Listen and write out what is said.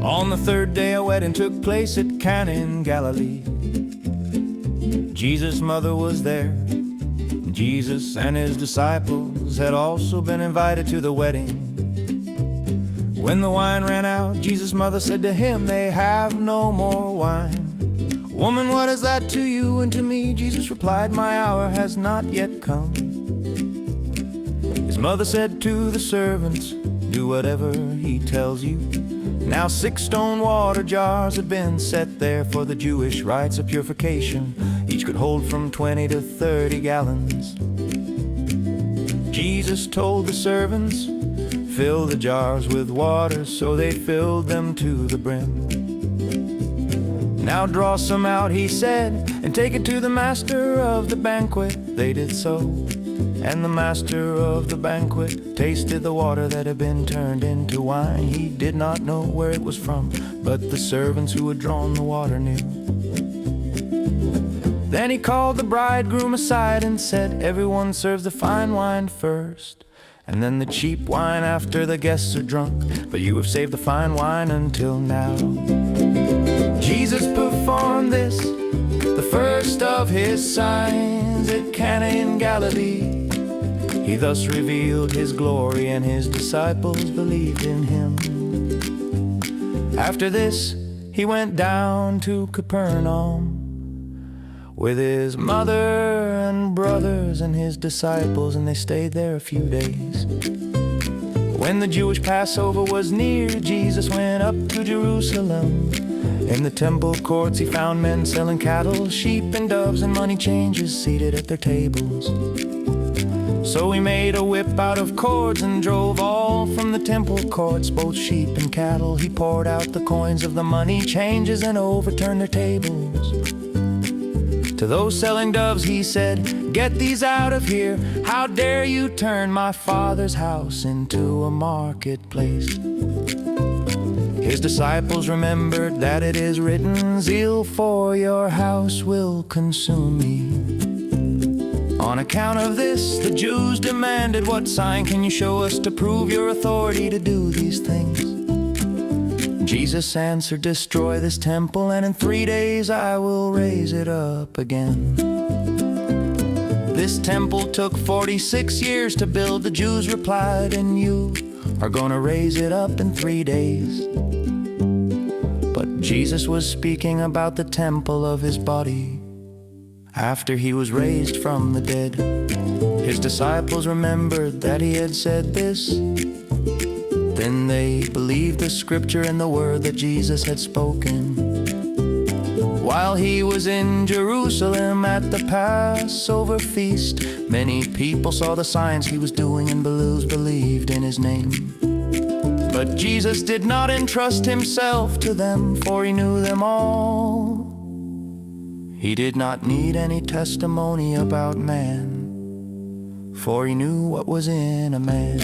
On the third day, a wedding took place at Cana in Galilee. Jesus' mother was there. Jesus and his disciples had also been invited to the wedding. When the wine ran out, Jesus' mother said to him, "They have no more wine." "Woman, what is that to you and to me?" Jesus replied, "My hour has not yet come." His mother said to the servants, "Do whatever he tells you." Now 6 stone water jars had been set there for the Jewish rites of purification. Each could hold from 20 to 30 gallons. Jesus told the servants, "Fill the jars with water," so they filled them to the brim. "Now draw some out," he said, "and take it to the master of the banquet." They did so, and the master of the banquet tasted the water that had been turned into wine. He did not know where it was from, but the servants who had drawn the water knew. Then he called the bridegroom aside and said, "Everyone serves the fine wine first, and then the cheap wine after the guests are drunk. But you have saved the fine wine until now." Jesus performed this, the first of his signs at Cana in Galilee. He thus revealed his glory, and his disciples believed in him. After this, he went down to Capernaum with his mother and brothers and his disciples, and they stayed there a few days. When the Jewish Passover was near, Jesus went up to Jerusalem. In the temple courts he found men selling cattle, sheep, and doves, and money changers seated at their tables. So he made a whip out of cords and drove all from the temple courts, both sheep and cattle. He poured out the coins of the money changers and overturned their tables. To those selling doves he said, "Get these out of here. How dare you turn my Father's house into a marketplace?" His disciples remembered that it is written, "Zeal for your house will consume me." On account of this, the Jews demanded, "What sign can you show us to prove your authority to do these things?" Jesus answered, "Destroy this temple, and in 3 days I will raise it up again." "This temple took 46 years to build," the Jews replied, "and you are gonna raise it up in 3 days." But Jesus was speaking about the temple of his body after he was raised from the dead. His disciples remembered that he had said this. Then they believed the scripture and the word that Jesus had spoken. While he was in Jerusalem at the Passover feast, many people saw the signs he was doing and believed in his name. But Jesus did not entrust himself to them, for he knew them all. He did not need any testimony about man, for he knew what was in a man.